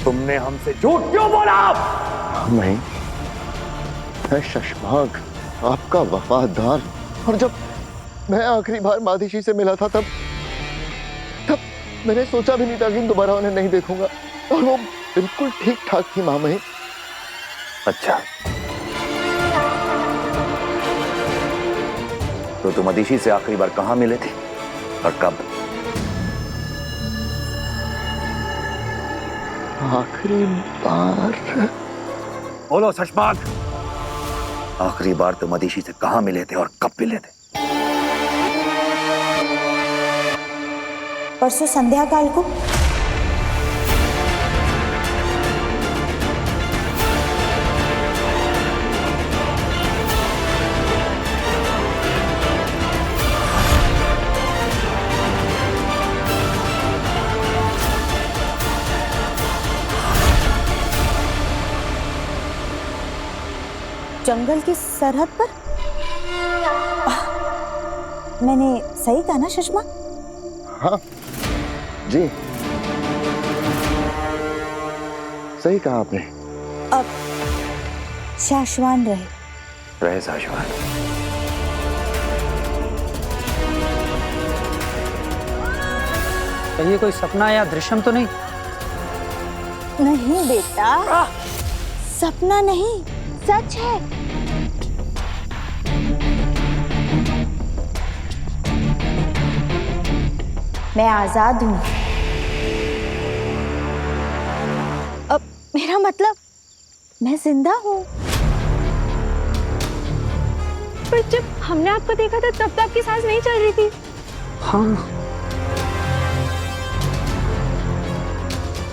तुमने हमसे झूठ क्यों बोला? मैं शशमाग, आपका वफादार। और जब मैं आखिरी बार मादिशी से मिला था तब मैंने सोचा भी नहीं था कि दोबारा उन्हें नहीं देखूंगा, और वो बिल्कुल ठीक ठाक थी माँ महिम। अच्छा, तो तुम मदिशी से आखिरी बार कहां मिले थे और कब? आखिरी बार? बोलो शशमाग, आखिरी बार तुम मदिशी से कहां मिले थे और कब मिले थे? परसों संध्या काल को। जंगल की सरहद पर। मैंने सही कहा ना सुषमा? हाँ जी, सही कहा आपने। अब शाश्वान रहे शाश्वान। ये कोई सपना या दृश्यम तो नहीं? नहीं बेटा, सपना नहीं, सच है। मैं आजाद हूं। अब मेरा मतलब मैं जिंदा हूं। पर जब हमने आपको देखा था तब तो आपकी सांस नहीं चल रही थी। हाँ।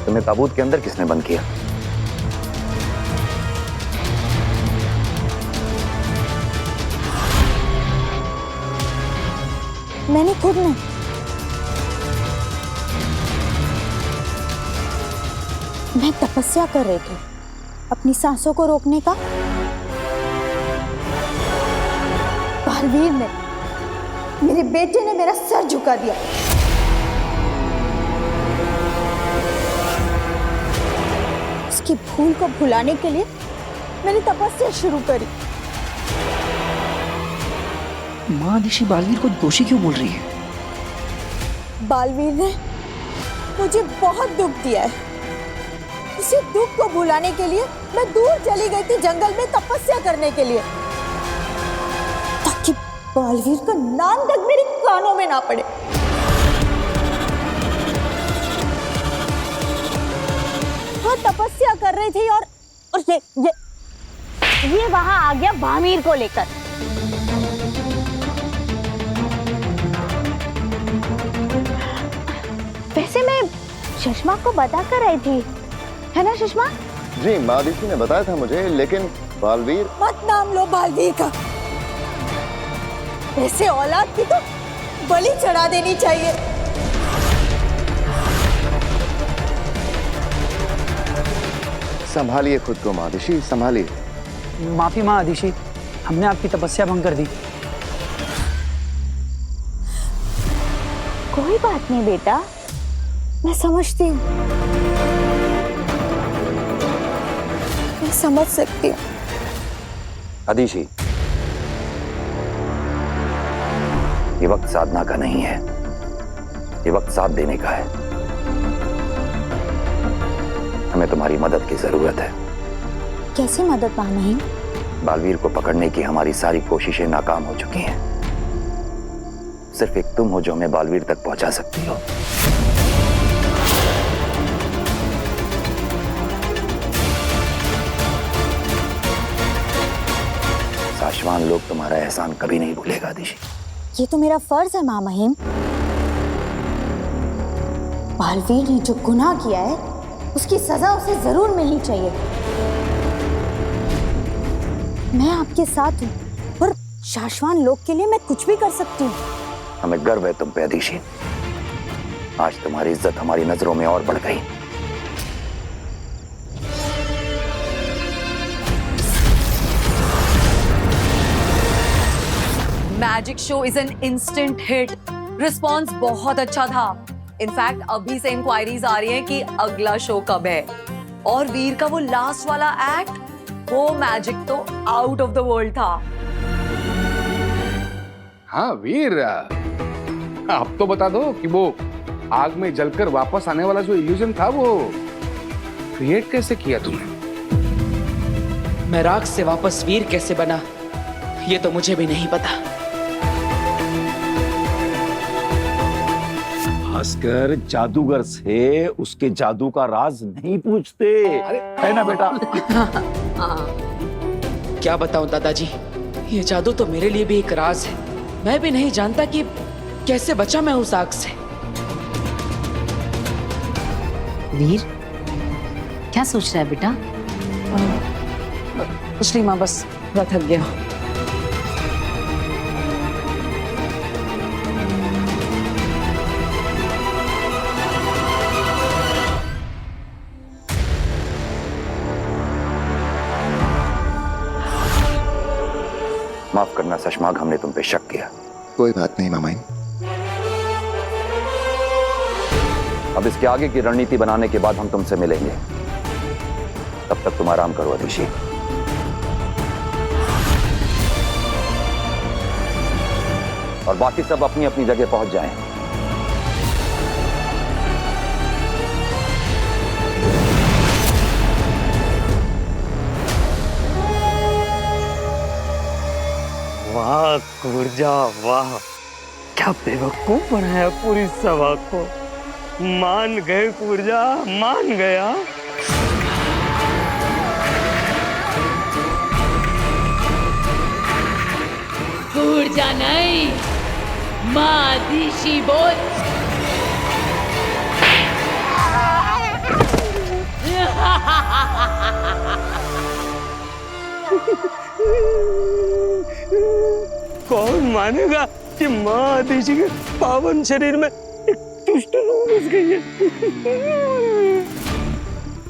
तुम्हें ताबूत के अंदर किसने बंद किया? मैंने खुद नहीं। मैं तपस्या कर रही थी अपनी सांसों को रोकने का। बालवीर ने, मेरे बेटे ने मेरा सर झुका दिया। उसकी भूल को भुलाने के लिए मैंने तपस्या शुरू करी। मादिशी बालवीर को दोषी क्यों बोल रही है? बालवीर ने मुझे बहुत दुख दिया है। उसी दुख को भुलाने के लिए मैं दूर चली गई थी जंगल में तपस्या करने के लिए, ताकि बालवीर का नाम तक मेरे कानों में ना पड़े। वो तपस्या कर रही थी और ये वहां आ गया भामीर को लेकर। वैसे मैं सुषमा को बता कर आई थी, है ना सुषमा? जी, मादिशी ने बताया था मुझे, लेकिन बालवीर। मत नाम लो बालवीर का। ऐसे औलाद की तो बलि चढ़ा देनी चाहिए। संभालिए खुद को मादिशी, संभालिए। माफी माँ आदिशी, हमने आपकी तपस्या भंग कर दी। कोई बात नहीं बेटा, मैं समझती हूँ, मैं समझ सकती हूँ। आदिशी, ये वक्त साधना का नहीं है, ये वक्त साथ देने का है। हमें तुम्हारी मदद की जरूरत है। कैसी मदद माँ? बालवीर को पकड़ने की हमारी सारी कोशिशें नाकाम हो चुकी हैं। सिर्फ एक तुम हो जो हमें बालवीर तक पहुंचा सकती हो। शाश्वान लोग तुम्हारा एहसान कभी नहीं भूलेगा आदिशी। ये तो मेरा फर्ज है माँ महिम। बालवीर ने जो गुनाह किया है उसकी सजा उसे जरूर मिलनी चाहिए। मैं आपके साथ हूँ और शाश्वान लोग के लिए मैं कुछ भी कर सकती हूँ। हमें गर्व है तुम पे आदिशी। आज तुम्हारी इज्जत हमारी नजरों में और बढ़ गई। Magic show is an instant hit. Response बहुत अच्छा था। इनफैक्ट अभी से इंक्वायरीज आ रही हैं कि अगला शो कब है। और वीर का वो लास्ट वाला एक्ट, वो मैजिक तो आउट ऑफ द वर्ल्ड था। हाँ वीर, आप तो बता दो कि वो आग में जलकर वापस आने वाला जो इल्यूजन था वो क्रिएट कैसे किया तुमने? मैं राख से वापस वीर कैसे बना, ये तो मुझे भी नहीं पता। भास्कर, जादूगर से उसके जादू का राज नहीं पूछते, है ना बेटा? क्या बताऊं दादाजी, ये जादू तो मेरे लिए भी एक राज है। मैं भी नहीं जानता कि कैसे बचा मैं उस आग से। वीर, क्या सोच रहा है बेटा? कुछ नहीं माँ, बस थोड़ा थक गया। माफ करना शशमाग, हमने तुम पे शक किया। कोई बात नहीं मामाइन। अब इसके आगे की रणनीति बनाने के बाद हम तुमसे मिलेंगे। तब तक तुम आराम करो अदिशि। और बाकी सब अपनी अपनी जगह पहुंच जाएं। वाह कुर्जा वाह, क्या बेवकूफ बनाया पूरी सभा को। मान गए कुर्जा, मान गया। कुर्जा नहीं, माँ दिशी बोल। कौन मानेगा कि माँ आदिशि के पावन शरीर में एक दुष्ट रूह घुस गई है।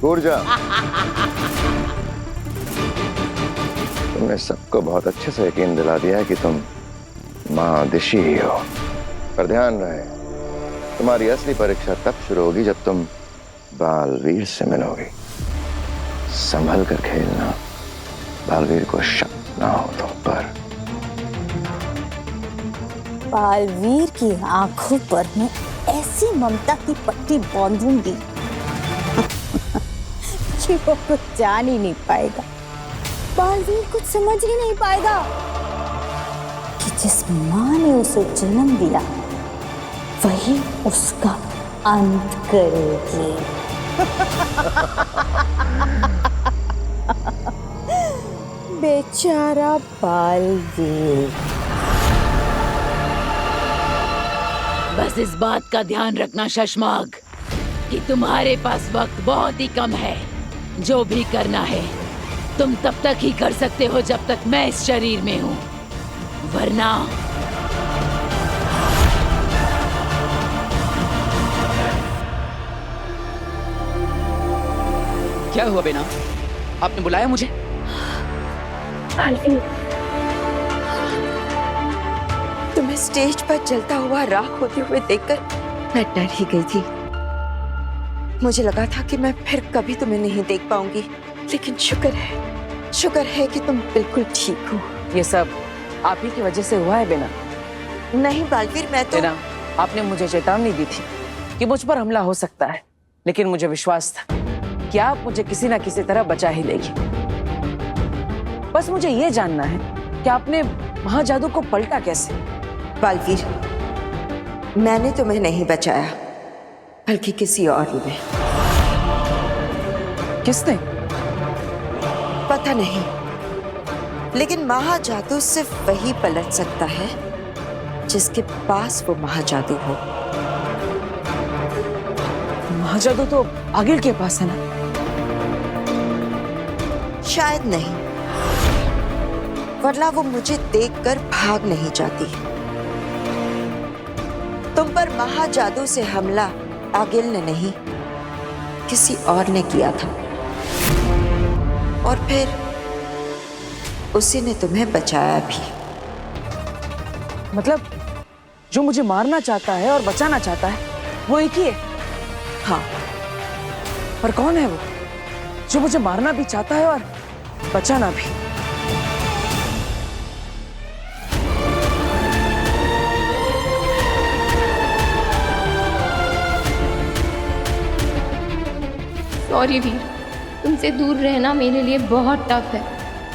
ऊर्जा, तुमने सबको बहुत अच्छे से यकीन दिला दिया है कि तुम माँ आदिशि ही हो। पर ध्यान रहे, तुम्हारी असली परीक्षा तब शुरू होगी जब तुम बालवीर से मिलोगी। संभल कर खेलना, बालवीर को शक ना हो तुम पर। बालवीर की आंखों पर मैं ऐसी ममता की पट्टी बांधूंगी कि वो कुछ जान ही नहीं पाएगा। बालवीर कुछ समझ ही नहीं पाएगा कि जिस माँ ने उसे जन्म दिया वही उसका अंत करेगी। बेचारा बालवीर। बस इस बात का ध्यान रखना शशमाग कि तुम्हारे पास वक्त बहुत ही कम है। जो भी करना है तुम तब तक ही कर सकते हो जब तक मैं इस शरीर में हूँ, वरना क्या हुआ बेना, आपने बुलाया मुझे? तुम्हें स्टेज पर जलता हुआ राख होते हुए देखकर मैं डर ही गई थी। मुझे लगा था कि मैं फिर कभी तुम्हें नहीं देख पाऊंगी, लेकिन शुक्र है कि तुम बिल्कुल ठीक हो। ये सब आप ही की वजह से हुआ है बेना। नहीं बालवीर, मैं तो बेना, आपने मुझे चेतावनी दी थी कि मुझ पर हमला हो सकता है, लेकिन मुझे विश्वास था कि आप मुझे किसी ना किसी तरह बचा ही लेगी। बस मुझे ये जानना है कि आपने महाजादू को पलटा कैसे? बालवीर, मैंने तुम्हें नहीं बचाया, बल्कि किसी और ने। किसने? पता नहीं, लेकिन महाजादू सिर्फ वही पलट सकता है जिसके पास वो महाजादू हो। महाजादू तो आगिल के पास है ना? शायद नहीं, वरना वो मुझे देखकर भाग नहीं जाती। तुम पर महाजादू से हमला आगिल ने नहीं, किसी और ने किया था, और फिर उसी ने तुम्हें बचाया भी। मतलब जो मुझे मारना चाहता है और बचाना चाहता है वो एक ही है? हाँ। पर कौन है वो? जो मुझे मारना भी चाहता है और बचाना भी। सॉरी वीर, तुमसे दूर रहना मेरे लिए बहुत टफ है,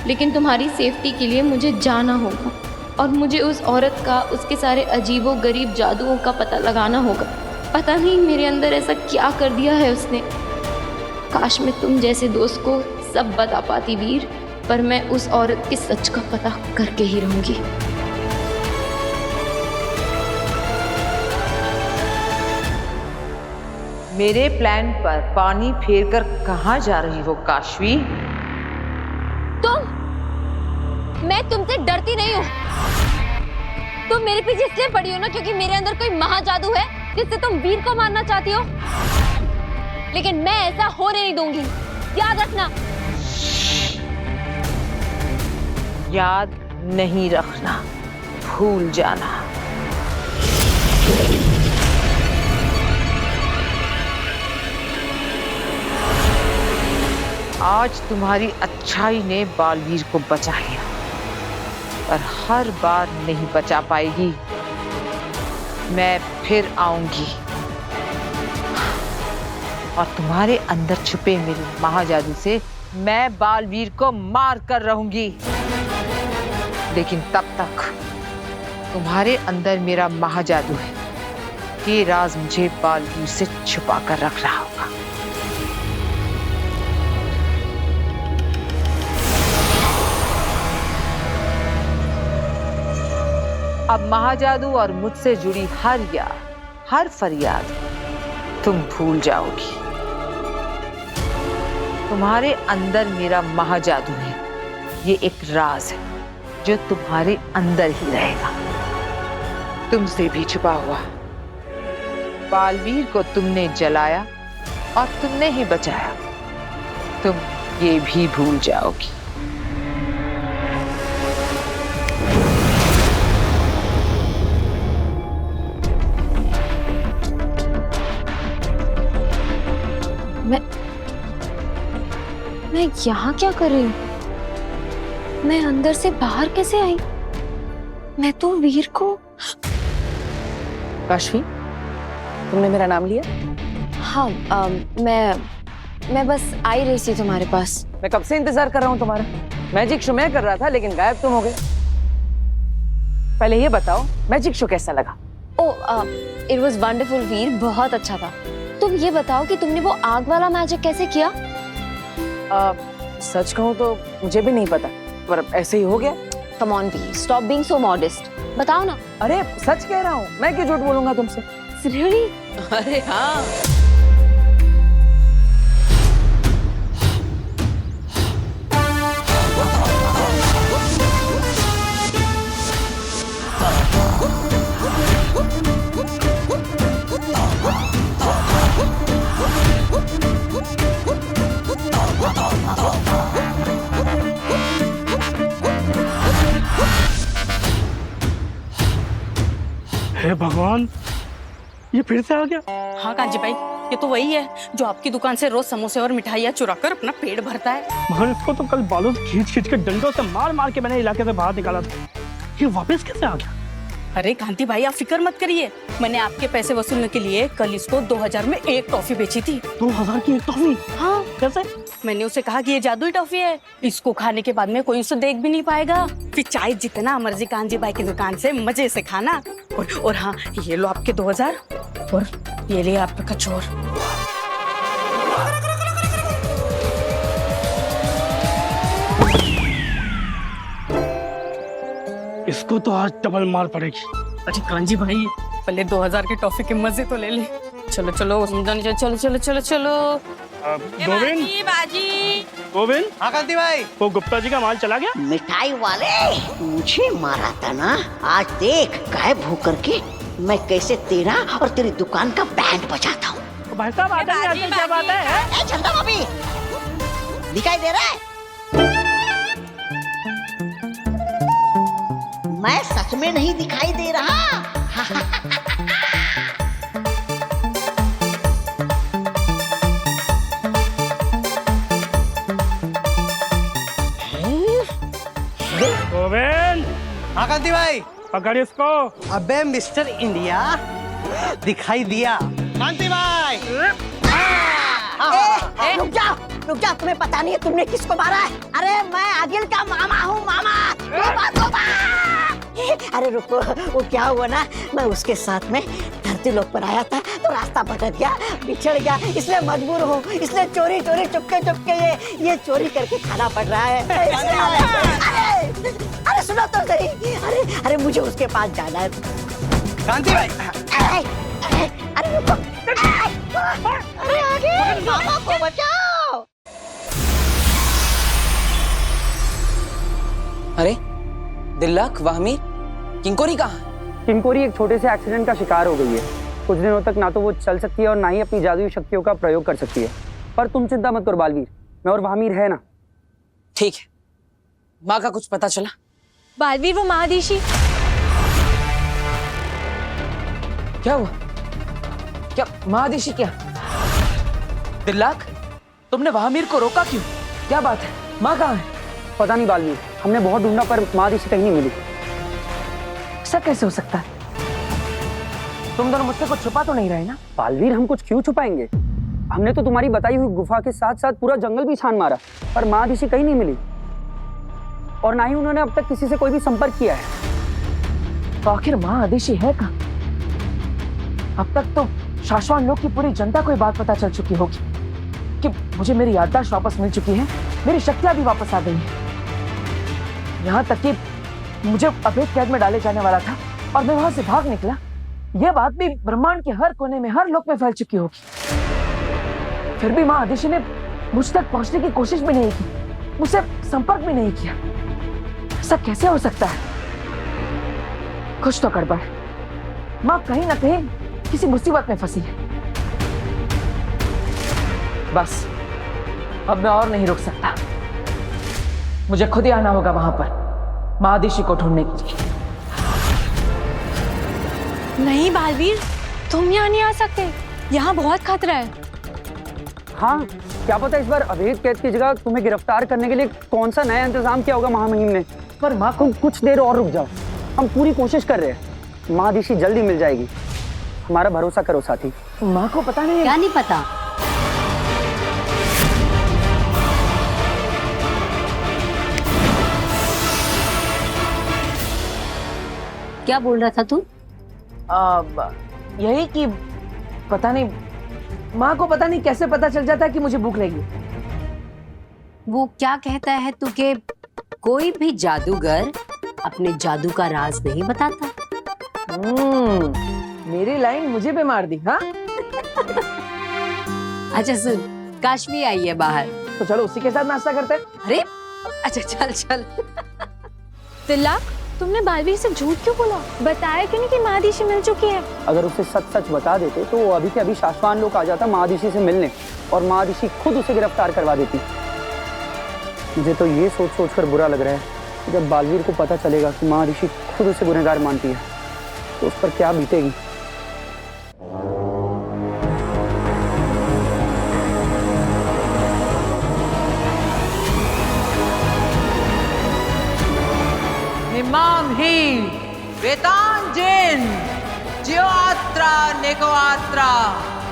लेकिन तुम्हारी सेफ्टी के लिए मुझे जाना होगा और मुझे उस औरत का, उसके सारे अजीबो गरीब जादुओं का पता लगाना होगा। पता नहीं मेरे अंदर ऐसा क्या कर दिया है उसने। काश मैं तुम जैसे दोस्त को सब बता पाती वीर, पर मैं उस औरत के सच का पता करके ही रहूंगी। मेरे प्लान पर पानी फेरकर कहाँ जा रही हो काशवी? मैं तुमसे डरती नहीं हूँ। तुम मेरे पीछे इसलिए पड़ी हो ना क्योंकि मेरे अंदर कोई महाजादू है जिससे तुम वीर को मारना चाहती हो, लेकिन मैं ऐसा होने नहीं दूंगी, याद रखना। याद नहीं रखना, भूल जाना। आज तुम्हारी अच्छाई ने बालवीर को बचा लिया, पर हर बार नहीं बचा पाएगी। मैं फिर आऊंगी और तुम्हारे अंदर छुपे मेरे महाजादू से मैं बालवीर को मार कर रहूंगी। लेकिन तब तक तुम्हारे अंदर मेरा महाजादू है, ये राज मुझे बालवीर से छुपा कर रख रहा होगा। अब महाजादू और मुझसे जुड़ी हर याद, हर फरियाद तुम भूल जाओगी। तुम्हारे अंदर मेरा महाजादू है, ये एक राज है जो तुम्हारे अंदर ही रहेगा, तुमसे भी छुपा हुआ। बालवीर को तुमने जलाया और तुमने ही बचाया, तुम ये भी भूल जाओगी। मैं यहाँ क्या कर रही हूँ? मैं अंदर से बाहर कैसे आई? मैं तो वीर को। काशवी, तुमने मेरा नाम लिया? हाँ, मैं बस आई रही थी तुम्हारे पास। मैं कब से इंतजार कर रहा हूँ तुम्हारा। मैजिक शो मैं कर रहा था लेकिन गायब तुम हो गए। पहले ये बताओ मैजिक शो कैसा लगा? इट वॉज वंडरफुल वीर, बहुत अच्छा था। तुम ये बताओ कि तुमने वो आग वाला मैजिक कैसे किया? सच कहूँ तो मुझे भी नहीं पता, पर ऐसे ही हो गया। Come on Veer, stop being so modest. बताओ ना। अरे सच कह रहा हूँ, मैं क्यों झूठ बोलूंगा तुमसे? Really? अरे हाँ। हे भगवान, ये फिर से आ गया। हाँ कांजी भाई, ये तो वही है जो आपकी दुकान से रोज समोसे और मिठाइयाँ चुरा कर अपना पेट भरता है। मगर इसको तो कल बालों से खींच खींच के डंडों से मार मार के मैंने इलाके से बाहर निकाला था, ये वापस कैसे आ गया? अरे कांति भाई, आप फिक्र मत करिए, मैंने आपके पैसे वसूलने के लिए कल इसको 2000 में एक टॉफी बेची थी। 2000 की एक टॉफी? हाँ। कैसे? मैंने उसे कहा कि ये जादुई टॉफी है, इसको खाने के बाद में कोई उसे देख भी नहीं पाएगा, फिर चाहे जितना मर्जी कांजी भाई की दुकान से मजे से खाना। और हाँ, ये लो आपके 2000 और ये ले आपका कचौर। इसको तो आज डबल मार पड़ेगी। अरे कांजी भाई, पहले 2000 के टॉफी के मजे तो ले ले। चलो चलो चलो चलो चलो चलो। गोविंद, गोविंद। हाँ कांति भाई। वो गुप्ता जी का माल चला गया? मिठाई वाले मुझे मारा था ना, आज देख गायब होकर के मैं कैसे तेरा और तेरी दुकान का बैंड बजाता हूँ। भाई साहब आते क्या बात है? चंदा भाभी, दिखाई दे रहा है? मैं सच में नहीं दिखाई दे रहा। हाँ कांति भाई, पकड़ इसको। अबे मिस्टर इंडिया दिखाई दिया। कांति भाई रुक जा, तुम्हें पता नहीं है तुमने किसको मारा है? अरे मैं आदिल का मामा हूँ, मामा। अरे रुको, वो क्या हुआ ना, मैं उसके साथ में धरती लोक पर आया था तो रास्ता भटक गया, बिछड़ गया, इसलिए मजबूर हूँ, इसलिए चोरी चुपके ये चोरी करके खाना पड़ रहा है। अरे सुनो तो सही, अरे मुझे उसके पास जाना है। कांति भाई, अरे रुको, अरे आगे, मामा को बचाओ। अरे दिल्लक, वाहमी, किंकोरी कहाँ? किंकोरी एक छोटे से एक्सीडेंट का शिकार हो गई है। कुछ दिनों तक ना तो वो चल सकती है और ना ही अपनी जादुई शक्तियों का प्रयोग कर सकती है। पर तुम चिंता मत करो बालवीर, मैं और वाहमीर है ना। ठीक है। माँ का कुछ पता चला? बालवीर, वो महादिशी। क्या हुआ? क्या महादिशी क्या? दिल्लक, तुमने वाहमीर को रोका क्यों? क्या बात है? माँ कहाँ है? पता नहीं बालवीर, हमने बहुत ढूंढा पर महादिशी कहीं नहीं मिली। ऐसा कैसे हो सकता है? तुम दोनों मुझसे कुछ छुपा तो नहीं रहे ना? बालवीर, हम कुछ क्यों छुपाएंगे? हमने तो तुम्हारी बताई हुई गुफा के साथ साथ पूरा जंगल भी छान मारा, पर महादिशी कहीं नहीं मिली और ना ही उन्होंने अब तक किसी से कोई भी संपर्क किया है। तो आखिर महादिशी है कहाँ? अब तक तो शाश्वान लोक की पूरी जनता को ये बात पता चल चुकी होगी कि मुझे मेरी याददाश्त वापस मिल चुकी है, मेरी शक्तियां भी वापस आ गई हैं। यहाँ तक कि मुझे अवैध कैद में डाले जाने वाला था और मैं वहां से भाग निकला। यह बात भी ब्रह्मांड के हर कोने में, हर लोक में फैल चुकी होगी। फिर भी महादिशी ने मुझ तक पहुंचने की कोशिश भी नहीं की, मुझसे संपर्क भी नहीं किया। ऐसा कैसे हो सकता है? कुछ तो गड़बड़। माँ कहीं ना कहीं किसी मुसीबत में फंसी है। बस अब मैं और नहीं रुक सकता, मुझे खुद ही आना होगा वहां पर महादिशी को ढूंढने के लिए। नहीं बालवीर, तुम यहाँ नहीं आ सकते, यहाँ बहुत खतरा है। हाँ, क्या पता इस बार अवैध कैद की जगह तुम्हें गिरफ्तार करने के लिए कौन सा नया इंतजाम किया होगा महामहिम ने। पर माँ को कुछ देर और रुक जाओ, हम पूरी कोशिश कर रहे हैं। महादिशी जल्दी मिल जाएगी, हमारा भरोसा करो साथी। माँ को पता नहीं है? क्या नहीं पता? क्या बोल रहा था तू? यही कि पता नहीं, माँ को पता नहीं कैसे पता चल जाता है कि मुझे भूख लगी। वो क्या कहता है तू के कोई भी जादूगर अपने जादू का राज नहीं बताता। मेरी लाइन मुझे भी मार दी। हाँ अच्छा सुन, काश्मी आई है बाहर, तो चलो उसी के साथ नाश्ता करते हैं। अरे अच्छा चल चल। तिलक, तुमने बालवीर से झूठ क्यों बोला? बताया क्यों नहीं कि महादिशी मिल चुकी है? अगर उसे सच सच बता देते तो वो अभी के अभी शाश्वान लोक आ जाता महादिशी से मिलने और महादिशी खुद उसे गिरफ्तार करवा देती। मुझे तो ये सोच सोच कर बुरा लग रहा है कि जब बालवीर को पता चलेगा कि महादिशी खुद उसे गुनहगार मानती है तो उस पर क्या बीतेगी। इमाम ही वेतांजन जियोआत्रा नेकोआत्रा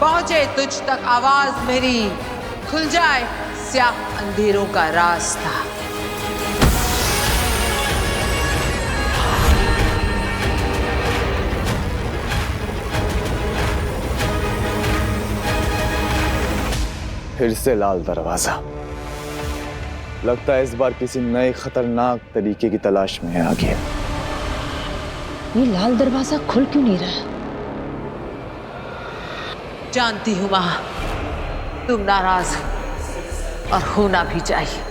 पहुंचे तुझ तक आवाज मेरी, खुल जाए स्याह अंधेरों का रास्ता। फिर से लाल दरवाजा। लगता है इस बार किसी नए खतरनाक तरीके की तलाश में है आगे। ये लाल दरवाजा खुल क्यों नहीं रहा? जानती हूँ माँ, तुम नाराज हो और होना भी चाहिए।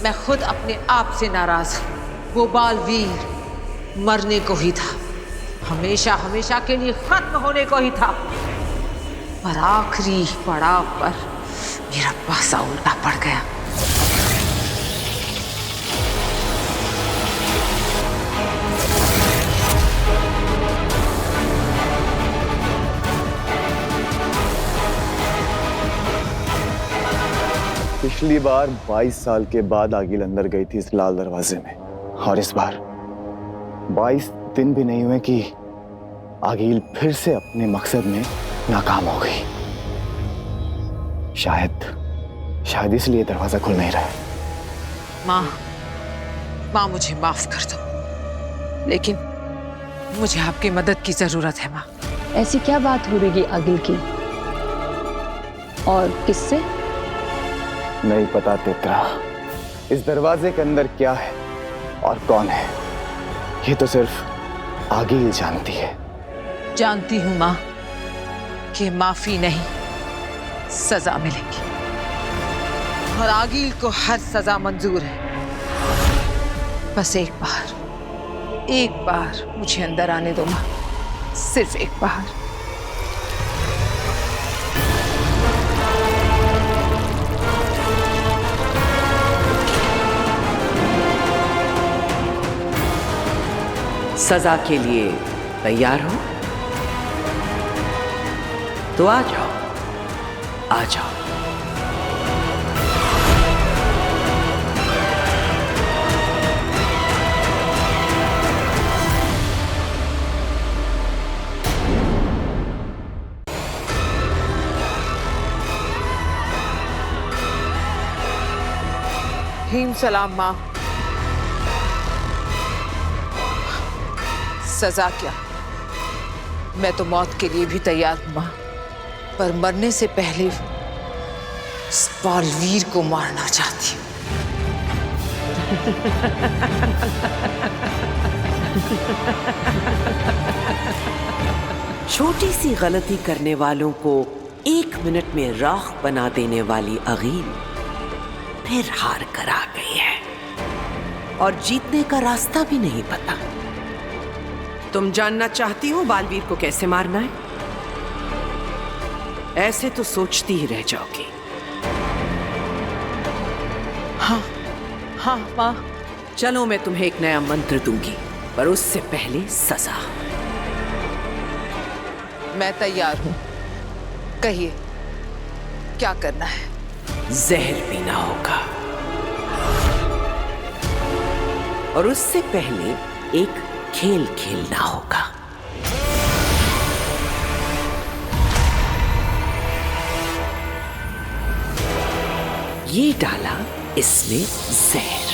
मैं खुद अपने आप से नाराज हूँ। वो बालवीर मरने को ही था, हमेशा हमेशा के लिए खत्म होने को ही था, पर आखिरी पड़ाव पर मेरा पासा उल्टा पड़ गया। पिछली बार 22 साल के बाद आगिल अंदर गई थी इस लाल दरवाजे में, और इस बार 22 दिन भी नहीं हुए कि आगिल फिर से अपने मकसद में नाकाम हो गई। शायद इसलिए दरवाजा खुल नहीं रहा। माँ मुझे माफ कर दो, लेकिन मुझे आपकी मदद की जरूरत है माँ। ऐसी क्या बात हो रही है आगिल की, और किससे? नहीं पता तेतरा, इस दरवाजे के अंदर क्या है और कौन है, ये तो सिर्फ आगिल जानती है। जानती हूँ माँ कि माफी नहीं, सजा मिलेगी, और आगिल को हर सजा मंजूर है। बस एक बार मुझे अंदर आने दो माँ, सिर्फ एक बार। सजा के लिए तैयार हो तो आ जाओ, आ जाओ। हीम सलाम माँ। सजा क्या, मैं तो मौत के लिए भी तैयार हूं माँ, पर मरने से पहले इस बालवीर को मारना चाहती हूँ। छोटी सी गलती करने वालों को 1 मिनट में राख बना देने वाली आगिल फिर हार कर आ गई है, और जीतने का रास्ता भी नहीं पता। तुम जानना चाहती हो बालवीर को कैसे मारना है? ऐसे तो सोचती ही रह जाओगी। हाँ माँ। चलो मैं तुम्हें एक नया मंत्र दूंगी, पर उससे पहले सजा। मैं तैयार हूं, कहिए क्या करना है? जहर पीना होगा, और उससे पहले एक खेल खेलना होगा। ये डाला इसमें जहर,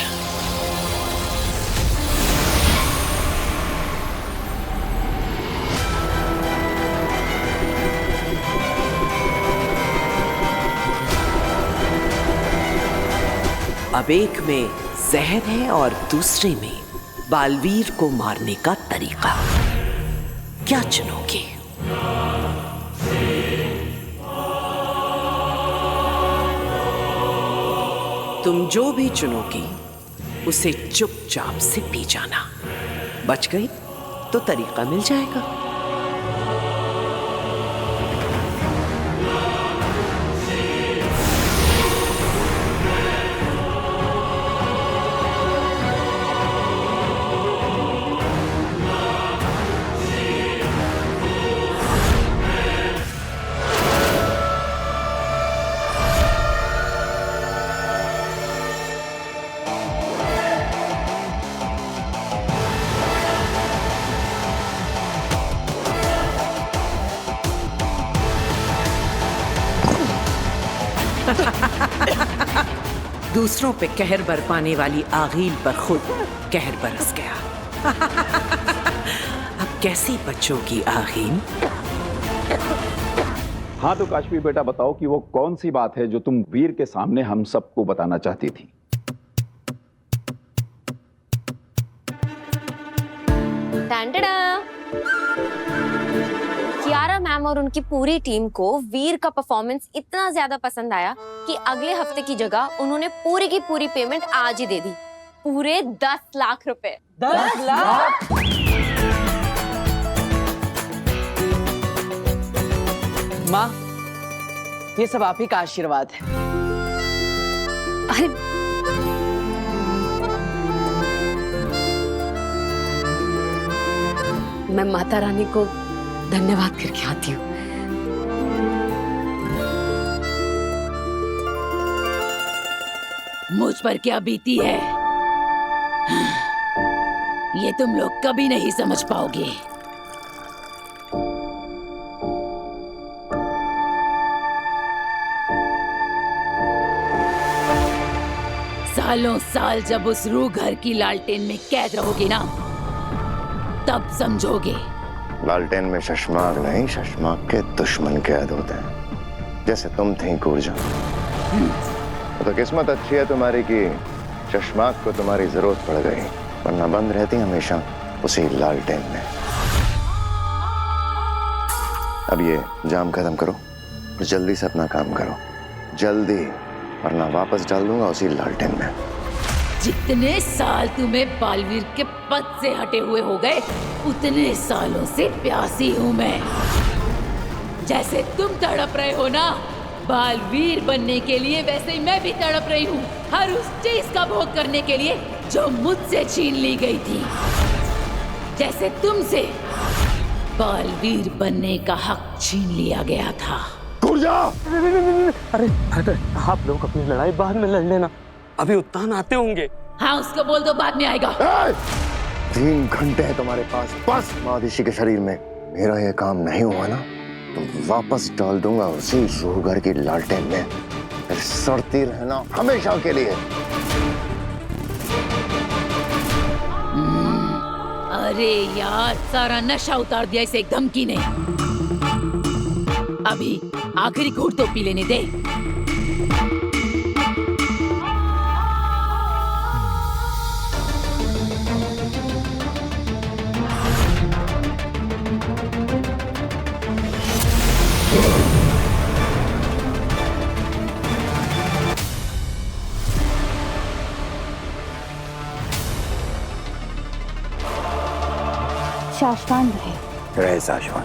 अब एक में जहर है और दूसरे में बालवीर को मारने का तरीका। क्या चुनोगे? तुम जो भी चुनोगी उसे चुपचाप से पी जाना। बच गई तो तरीका मिल जाएगा। दूसरों पे कहर बरपाने वाली आगिल पर खुद कहर बरस गया। अब कैसे बचोगी आगिल? हाँ तो काशवी बेटा बताओ कि वो कौन सी बात है जो तुम वीर के सामने हम सबको बताना चाहती थी? कियारा मैम और उनकी पूरी टीम को वीर का परफॉर्मेंस इतना ज्यादा पसंद आया कि अगले हफ्ते की जगह उन्होंने पूरी की पूरी पेमेंट आज ही दे दी। पूरे 10 लाख रुपए। 10 लाख? माँ, ये सब आप ही का आशीर्वाद है। अरे मैं माता रानी को धन्यवाद करके आती हूँ। मुझ पर क्या बीती है? ये तुम लोग कभी नहीं समझ पाओगे। सालों साल जब उस रूह घर की लालटेन में कैद रहोगे ना, तब समझोगे। लालटेन में शशमाक नहीं, शशमाक के दुश्मन कैद होते हैं, जैसे तुम थी कूरजा। तो किस्मत अच्छी है तुम्हारी कि शशमाक को तुम्हारी जरूरत पड़ गई, वरना बंद रहती हमेशा उसी लालटेन में। अब ये जाम खत्म करो और जल्दी से अपना काम करो, जल्दी, वरना वापस डाल दूंगा उसी लालटेन में। जितने साल तुम्हें बालवीर के पद से हटे हुए हो गए, उतने सालों से प्यासी हूँ मैं। जैसे तुम तड़प रहे हो ना बालवीर बनने के लिए, वैसे ही मैं भी तड़प रही हूँ हर उस चीज का भोग करने के लिए जो मुझसे छीन ली गई थी। जैसे तुमसे बालवीर बनने का हक छीन लिया गया था। अरे आप लोग अपनी लड़ाई बाद में लड़ लेना, अभी उत्तान आते होंगे। हाँ, उसको बोल दो बाद में आएगा। 3 घंटे है तुम्हारे पास, बस। महादिशी के शरीर में मेरा ये काम नहीं हुआ ना, तो वापस डाल दूंगा उसी रूहगर की लालटेन में, फिर सड़ती रहना हमेशा के लिए। अरे यार, सारा नशा उतार दिया इसे एक धमकी ने। अभी आखिरी घूंट तो पी लेने दे। शाश्वान रहे शाश्वान।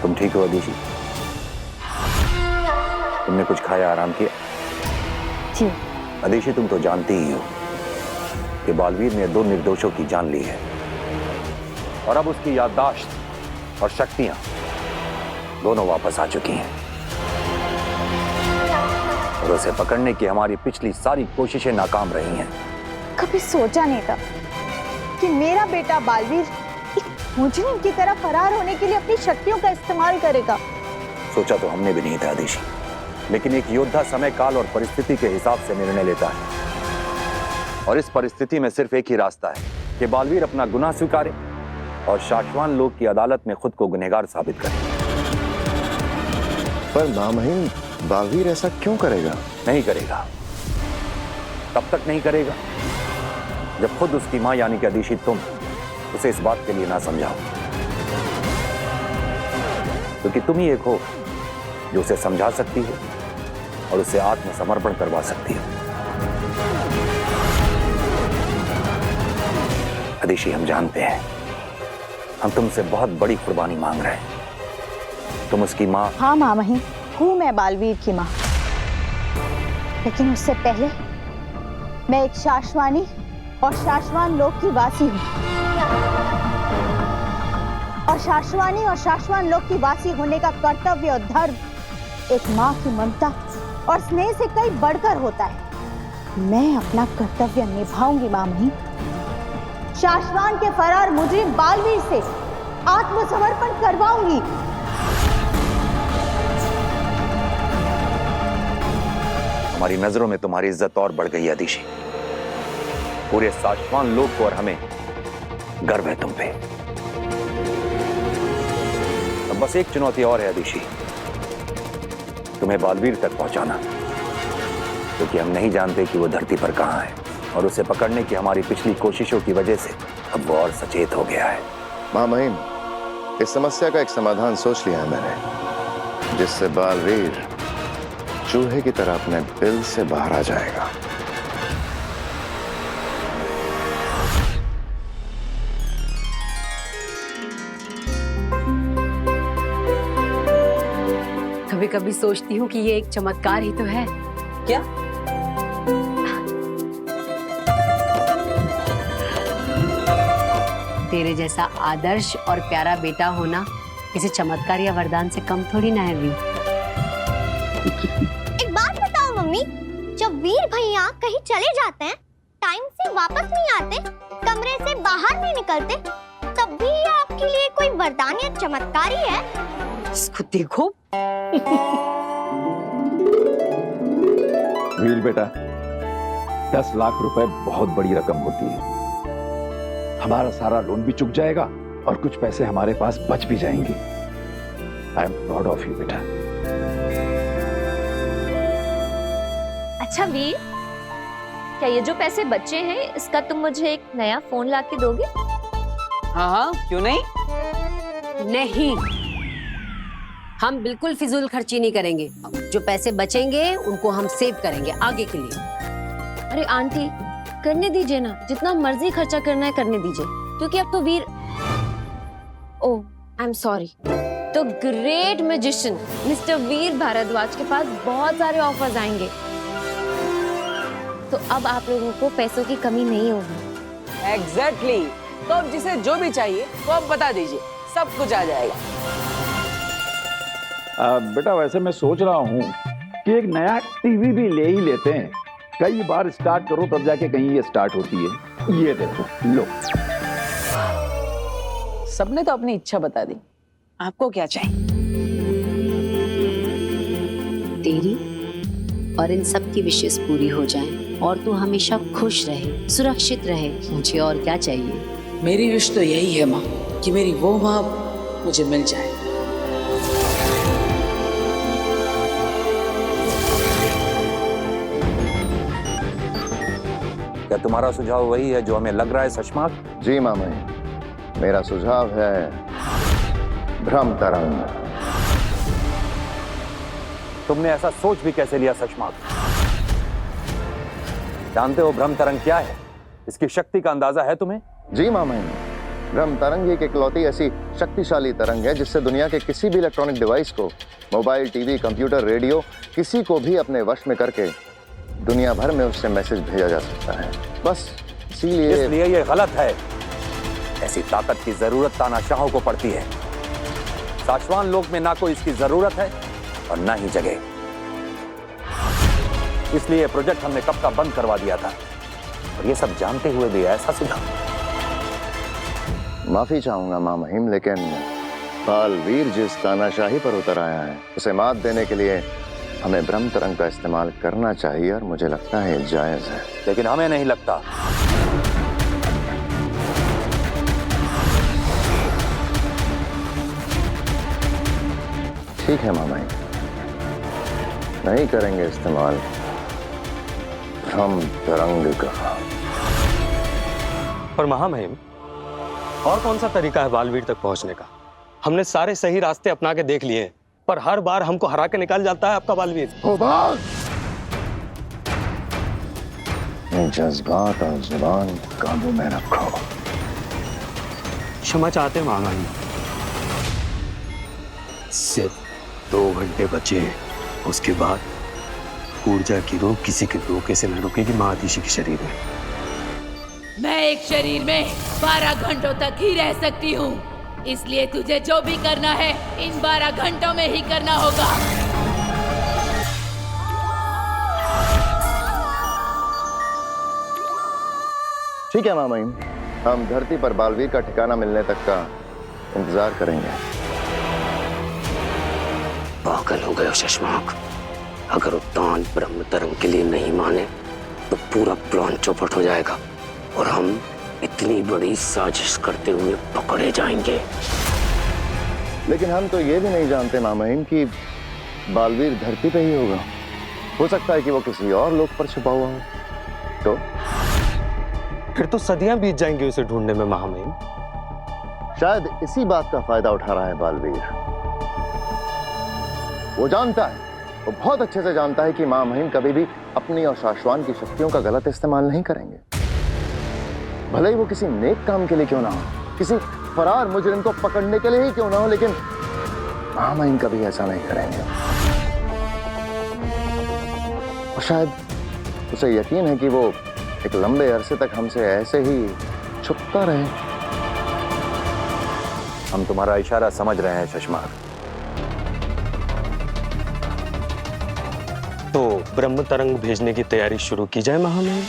तुम ठीक हो अदिशी? तुमने कुछ खाया, आराम किया? जी। अदिशी, तुम तो जानती ही हो कि बालवीर ने 2 निर्दोषों की जान ली है और अब उसकी याददाश्त और शक्तियां दोनों वापस आ चुकी हैं और उसे पकड़ने की हमारी पिछली सारी कोशिशें नाकाम रही हैं। कभी सोचा नहीं था कि मेरा बेटा बालवीर एक मुजरिम की तरह फरार होने के लिए अपनी शक्तियों का इस्तेमाल करेगा। सोचा तो हमने भी नहीं था अदिशी, लेकिन एक योद्धा समय, काल और परिस्थिति के हिसाब से निर्णय लेता है और इस परिस्थिति में सिर्फ एक ही रास्ता है कि बालवीर अपना गुनाह स्वीकारे और शाश्वान लोक की अदालत में खुद को गुनहगार साबित करे। पर मामहीन, बालवीर ऐसा क्यों करेगा? नहीं करेगा, तब तक नहीं करेगा जब खुद उसकी मां यानी कि अदिशी तुम उसे इस बात के लिए ना समझाओ, क्योंकि तुम ही एक हो जो उसे समझा सकती हो और उसे आत्मसमर्पण करवा सकती हो। अदिशी, हम जानते हैं हम तुमसे बहुत बड़ी कुर्बानी मांग रहे हैं। तुम उसकी माँ। हाँ माँ वही हूँ मैं बालवीर की माँ, लेकिन उससे पहले मैं एक शाश्वानी और शाश्वान लोक की वासी हूँ और शाश्वानी और शाश्वान लोक की वासी होने का कर्तव्य और धर्म एक माँ की ममता और स्नेह से कई बढ़कर होता है। मैं अपना कर्तव्य निभाऊंगी मामी। शाश्वान के फरार मुजरिम बालवीर से आत्मसमर्पण करवाऊंगी। हमारी नजरों में तुम्हारी इज्जत और बढ़ गई अदिशी। पूरे शाश्वान लोक को और हमें गर्व है तुम पे। अब बस एक चुनौती और है अदिशी, तुम्हें बालवीर तक पहुंचाना, क्योंकि हम नहीं जानते कि वो धरती पर कहां है और उसे पकड़ने की हमारी पिछली कोशिशों की वजह से अब वो और सचेत हो गया है। मां महीन, इस समस्या का एक समाधान सोच लिया है मैंने, जिससे बालवीर चूहे की तरह अपने बिल से बाहर आ जाएगा। कभी कभी सोचती हूँ कि ये एक चमत्कार ही तो है। क्या? तेरे जैसा आदर्श और प्यारा बेटा होना किसी चमत्कार या वरदान से कम थोड़ी ना है। एक बात बताओ मम्मी, जब वीर भैया कहीं चले जाते हैं टाइम से वापस नहीं आते, कमरे से बाहर नहीं निकलते, तब भी ये आपके लिए कोई वरदान या चमत्कार ही है। इसको देखो। वीर बेटा, 10 लाख रुपए बहुत बड़ी रकम होती है। हमारा सारा लोन भी चुक जाएगा और कुछ पैसे हमारे पास बच भी जाएंगे। I am proud of you बेटा। अच्छा वीर, क्या ये जो पैसे बचे हैं इसका तुम मुझे एक नया फोन ला के दोगे? हाँ हाँ, क्यों नहीं? नहीं, हम बिल्कुल फिजूल खर्ची नहीं करेंगे। जो पैसे बचेंगे उनको हम सेव करेंगे आगे के लिए। अरे आंटी, करने दीजिए ना, जितना मर्जी खर्चा करना है करने दीजिए, क्योंकि अब तो वीर, ओह आई एम सॉरी, तो ग्रेट मैजिशियन मिस्टर वीर भारद्वाज के पास बहुत सारे ऑफर्स आएंगे, तो अब आप लोगों को पैसों की कमी नहीं होगी। एग्जैक्टली। तो अब जिसे जो भी चाहिए वो आप बता दीजिए, सब कुछ आ जाएगा। बेटा वैसे मैं सोच रहा हूँ कि एक नया टीवी भी ले ही लेते हैं। कई बार स्टार्ट करो तब जाके कहीं ये स्टार्ट होती है। ये देखो, लो। सबने तो अपनी इच्छा बता दी, आपको क्या चाहिए? तेरी और इन सब की विशेष पूरी हो जाएं और तू हमेशा खुश रहे, सुरक्षित रहे, मुझे और क्या चाहिए? मेरी विश तो यही है माँ, कि मेरी वो माँ मुझे मिल जाए। क्या तुम्हारा सुझाव वही है जो हमें लग रहा है शशमाक? जी मामा, मेरा सुझाव है भ्रम तरंग। तुमने ऐसा सोच भी कैसे लिया शशमाक? जानते हो भ्रम तरंग क्या है? इसकी शक्ति का अंदाजा है तुम्हें? जी मामा, भ्रम तरंग एक इकलौती ऐसी शक्तिशाली तरंग है जिससे दुनिया के किसी भी इलेक्ट्रॉनिक डिवाइस को, मोबाइल, टीवी, कंप्यूटर, रेडियो, किसी को भी अपने वश में करके दुनिया भर में उससे मैसेज भेजा जा सकता है। बस इसलिए ये गलत है। ऐसी ताकत की जरूरत तानाशाहों को पड़ती है। साशवान लोक में ना कोई इसकी जरूरत है और ना ही जगह। इसलिए प्रोजेक्ट हमने कब का बंद करवा दिया था, और ये सब जानते हुए भी ऐसा सुझाव। माफी चाहूंगा मां महिम, लेकिन बालवीर जिस तानाशाही पर उतर आया है उसे मात देने के लिए हमें भ्रम तरंग का इस्तेमाल करना चाहिए, और मुझे लगता है जायज है। लेकिन हमें नहीं लगता। ठीक है मामा, नहीं करेंगे इस्तेमाल भ्रम तरंग का। पर महामहिम, और कौन सा तरीका है बालवीर तक पहुंचने का? हमने सारे सही रास्ते अपना के देख लिए हैं, पर हर बार हमको हरा के निकाल जाता है आपका बालवीर। जज्बात और जुबान काबू में रखो। क्षमा चाहते हैं महामहिम। सिर्फ 2 घंटे बचे हैं, उसके बाद ऊर्जा की रोक किसी के रोके से न रुकेगी महादिशी के शरीर में। मैं एक शरीर में 12 घंटों तक ही रह सकती हूँ, इसलिए तुझे जो भी करना है इन 12 घंटों में ही करना होगा। ठीक है मामा, हम धरती पर बालवीर का ठिकाना मिलने तक का इंतजार करेंगे। पागल हो गए हो शशमाक। अगर उद्यान ब्रह्म तरंग के लिए नहीं माने तो पूरा प्लान चौपट हो जाएगा और हम इतनी बड़ी साजिश करते हुए पकड़े जाएंगे। लेकिन हम तो ये भी नहीं जानते मामाहिम कि बालवीर धरती पे ही होगा। हो सकता है कि वो किसी और लोक पर छुपा हुआ हो। तो फिर तो सदियां बीत जाएंगी उसे ढूंढने में महामहिम। शायद इसी बात का फायदा उठा रहा है बालवीर। वो जानता है, वो बहुत अच्छे से जानता है कि मां महिम कभी भी अपनी और शाश्वान की शक्तियों का गलत इस्तेमाल नहीं करेंगे। भले ही वो किसी नेक काम के लिए क्यों ना हो, किसी फरार मुजरिम को पकड़ने के लिए ही क्यों ना हो, लेकिन मां महिम कभी ऐसा नहीं करेंगे। और शायद उसे यकीन है कि वो एक लंबे अरसे तक हमसे ऐसे ही छुपता रहे। हम तुम्हारा इशारा समझ रहे हैं शशमाक। तो ब्रह्म तरंग भेजने की तैयारी शुरू की जाए महामहिम।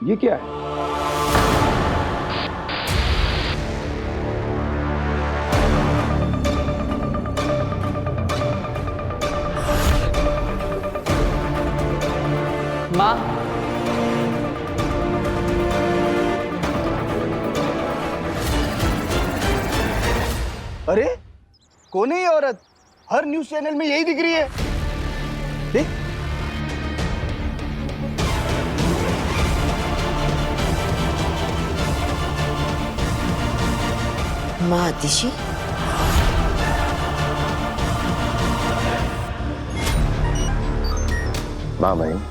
ये क्या है? माँ, अरे कौन है ये औरत? हर न्यूज चैनल में यही दिख रही है। देख, माँ दिशी, माँ बहन,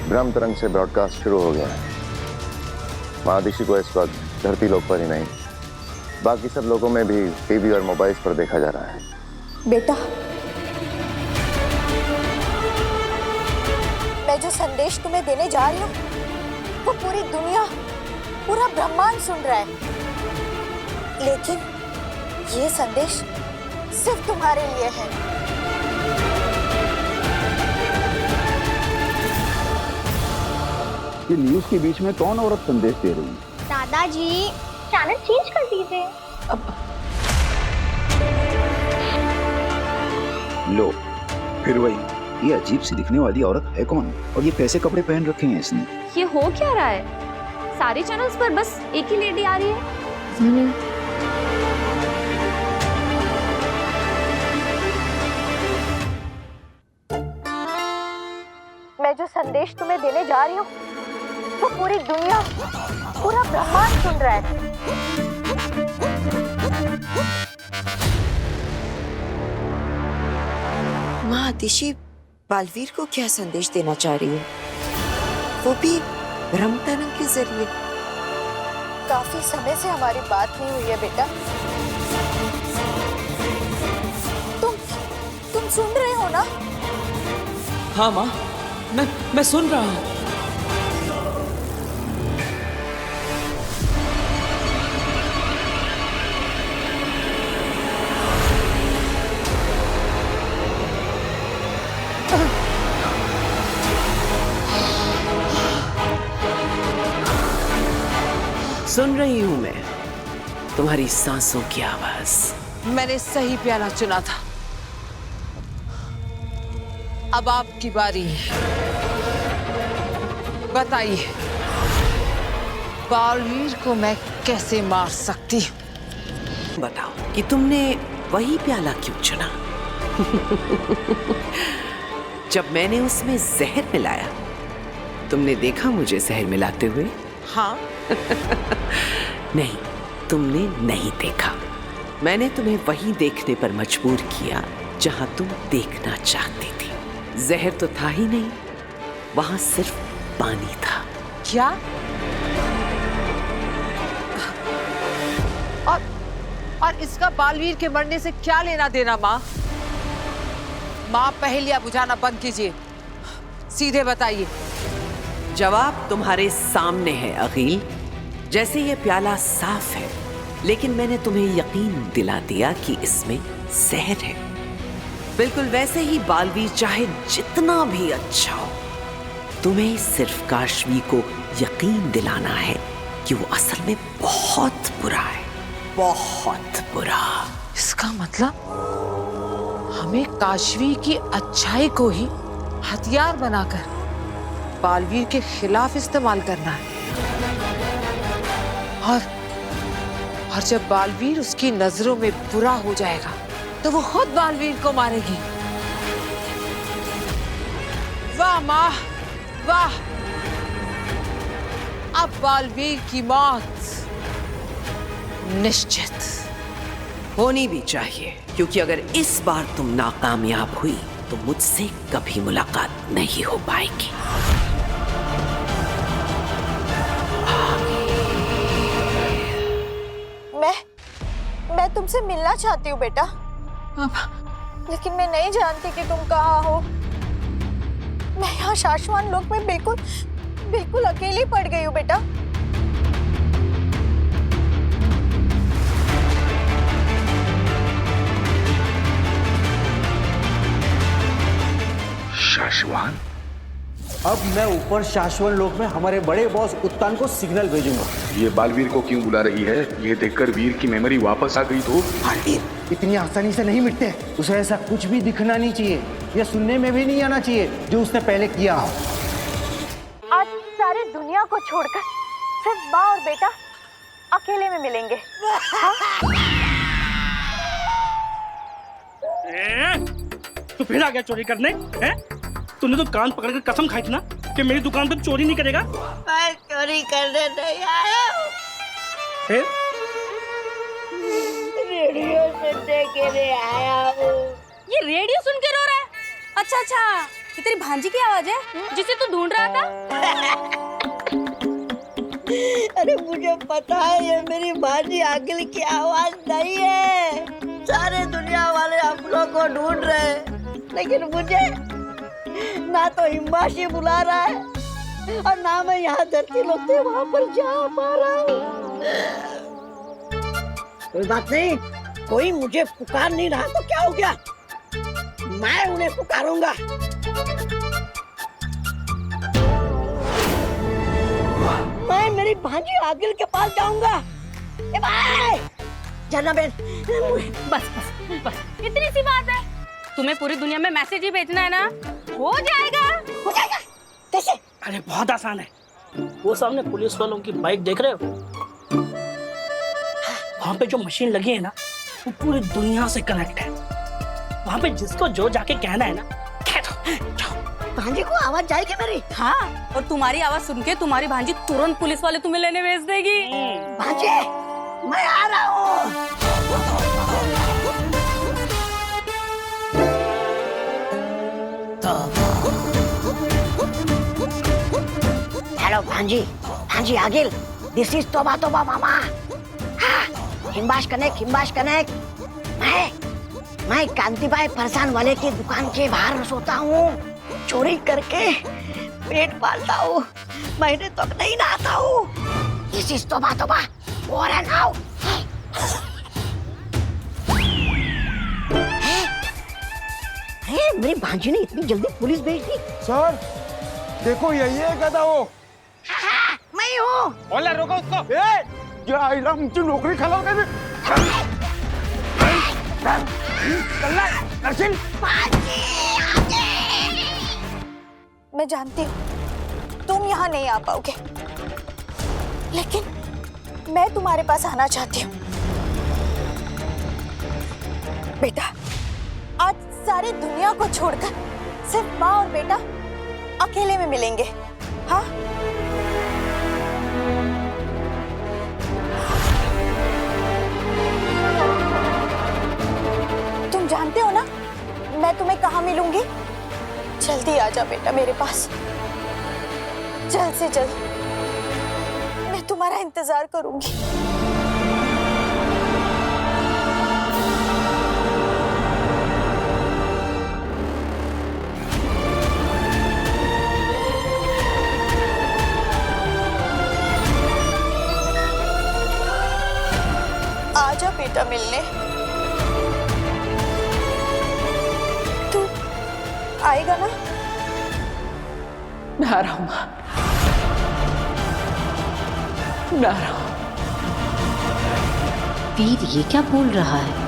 ब्रह्म तरंग से ब्रॉडकास्ट शुरू हो गया है। महादिशी को इस वक्त धरती लोक पर ही नहीं, बाकी सब लोगों में भी टीवी और मोबाइल पर देखा जा रहा है। बेटा, मैं जो संदेश तुम्हें देने जा रही हूँ वो पूरी दुनिया, पूरा ब्रह्मांड सुन रहा है, लेकिन ये संदेश सिर्फ तुम्हारे लिए है। ये न्यूज के बीच में कौन औरत संदेश दे रही है? दादाजी, चैनल चेंज कर दीजिए। लो, फिर वही, ये अजीब सी दिखने वाली औरत है कौन? और ये कैसे कपड़े पहन रखे हैं इसने? ये हो क्या रहा है? सारे चैनल्स पर बस एक ही लेडी आ रही है। मैं जो संदेश तुम्हें देने जा रही हूँ वो पूरी दुनिया, पूरा ब्रह्मांड सुन रहा है। माँ दिशी बालवीर को क्या संदेश देना चाह रही है, वो भी ब्रह्मतरंग के जरिए? काफी समय से हमारी बात नहीं हुई है बेटा। तुम सुन रहे हो ना? हाँ माँ, मैं सुन रहा हूँ। सुन रही हूं मैं तुम्हारी सांसों की आवाज। मैंने सही प्याला चुना था। अब आपकी बारी है। बताइए, बालवीर को मैं कैसे मार सकती हूँ? बताओ कि तुमने वही प्याला क्यों चुना? जब मैंने उसमें जहर मिलाया, तुमने देखा मुझे जहर मिलाते हुए? हाँ। नहीं, तुमने नहीं देखा। मैंने तुम्हें वही देखने पर मजबूर किया जहां तुम देखना चाहती थी। जहर तो था ही नहीं, वहां सिर्फ पानी था। क्या? और इसका बालवीर के मरने से क्या लेना देना माँ? माँ, पहेलियां बुझाना बंद कीजिए, सीधे बताइए। जवाब तुम्हारे सामने है अकील। जैसे ये प्याला साफ है, लेकिन मैंने तुम्हें यकीन दिला दिया कि इसमें जहर है। बिल्कुल वैसे ही बालवीर चाहे जितना भी अच्छा हो, तुम्हें सिर्फ काशवी को यकीन दिलाना है कि वो असल में बहुत बुरा है, बहुत बुरा। इसका मतलब हमें काशवी की अच्छाई को ही हथियार बनाकर बालवीर के खिलाफ इस्तेमाल करना है। और जब बालवीर उसकी नजरों में बुरा हो जाएगा तो वो खुद बालवीर को मारेगी। वाह माँ, वाह! अब बालवीर की मौत निश्चित होनी भी चाहिए, क्योंकि अगर इस बार तुम नाकामयाब हुई तो मुझसे कभी मुलाकात नहीं हो पाएगी। मैं तुमसे मिलना चाहती हूँ बेटा, लेकिन मैं नहीं जानती कि तुम कहाँ हो। मैं यहाँ शाश्वान लोक में बिल्कुल अकेली पड़ गई हूँ बेटा। शाश्वान? अब मैं ऊपर शाश्वत लोक में हमारे बड़े बॉस उत्तान को सिग्नल भेजूंगा। ये बालवीर को क्यों बुला रही है? ये देखकर वीर की मेमोरी वापस आ गई तो? बालवीर इतनी आसानी से नहीं मिटते। उसे ऐसा कुछ भी दिखना नहीं चाहिए या सुनने में भी नहीं आना चाहिए जो उसने पहले किया। आज सारी दुनिया को छोड़कर सिर्फ माँ और बेटा अकेले में मिलेंगे। तू फिर आ गया चोरी करने? हैं? तूने तो कान पकड़कर कसम खाई थी ना कि मेरी दुकान पर चोरी नहीं करेगा। मैं चोरी करने नहीं आया हूँ। फिर? रेडियो सुनने के लिए आया हूँ। ये रेडियो सुन के रो रहा है? अच्छा अच्छा, ये तेरी भांजी की आवाज है जिसे तू ढूंढ रहा था? अरे मुझे पता है ये मेरी भांजी आगिल की आवाज नहीं है। सारे दुनिया वाले हम लोग को ढूंढ रहे हैं, लेकिन मुझे ना तो हिम्बाशी बुला रहा है और ना मैं यहाँ धरती लोग थे वहाँ पर जा पा रहा हूँ। कोई बात नहीं, कोई मुझे पुकार नहीं रहा तो क्या हो गया, मैं उन्हें पुकारूंगा। मैं मेरी भांजी आगिल के पास जाऊंगा। ए भाई, जाना बेन। बस बस बस, इतनी सी बात है। तुम्हें पूरी दुनिया में मैसेज ही भेजना है ना, हो जाएगा। हो जाएगा कैसे? अरे बहुत आसान है। वो सामने पुलिस वालों की बाइक देख रहे हो? वहाँ पे जो मशीन लगी है ना, वो पूरी दुनिया से कनेक्ट है। वहाँ पे जिसको जो जाके कहना है ना, कह दो। भांजी को आवाज जाएगी मेरी? हाँ, और तुम्हारी आवाज सुन के तुम्हारी भांजी तुरंत पुलिस वाले तुम्हें लेने भेज देगी। भांजी, मैं आ रहा हूँ। हेलो भांजी, भांजी आगिल, दिस इज तोबा तोबा मामा। हाँ, हिम्बाश कनेक्ट। मैं कांतिबाई फरसान वाले की दुकान के बाहर सोता हूँ, चोरी करके पेट पालता हूँ, महीने तक नहीं नहाता हूँ। दिस इज तोबा तोबा, और नाउ। मेरी भांजी ने इतनी जल्दी पुलिस भेज दी। सर देखो यही है गधा वो। हाँ, मैं हूँ। ओला रोको उसको। ये मुझे नौकरी खराब कर दे। मैं जानती हूँ तुम यहाँ नहीं आ पाओगे, लेकिन मैं तुम्हारे पास आना चाहती हूँ। बेटा, आज सारी दुनिया को छोड़कर सिर्फ माँ और बेटा अकेले में मिलेंगे। हाँ? तुम जानते हो ना मैं तुम्हें कहाँ मिलूंगी? जल्दी आ जा बेटा मेरे पास, जल्द से जल्द। मैं तुम्हारा इंतजार करूंगी। आजा बेटा मिलने। तू आएगा ना? मैं आ रहा हूँ माँ, मैं आ रहा हूँ। वीर ये क्या बोल रहा है?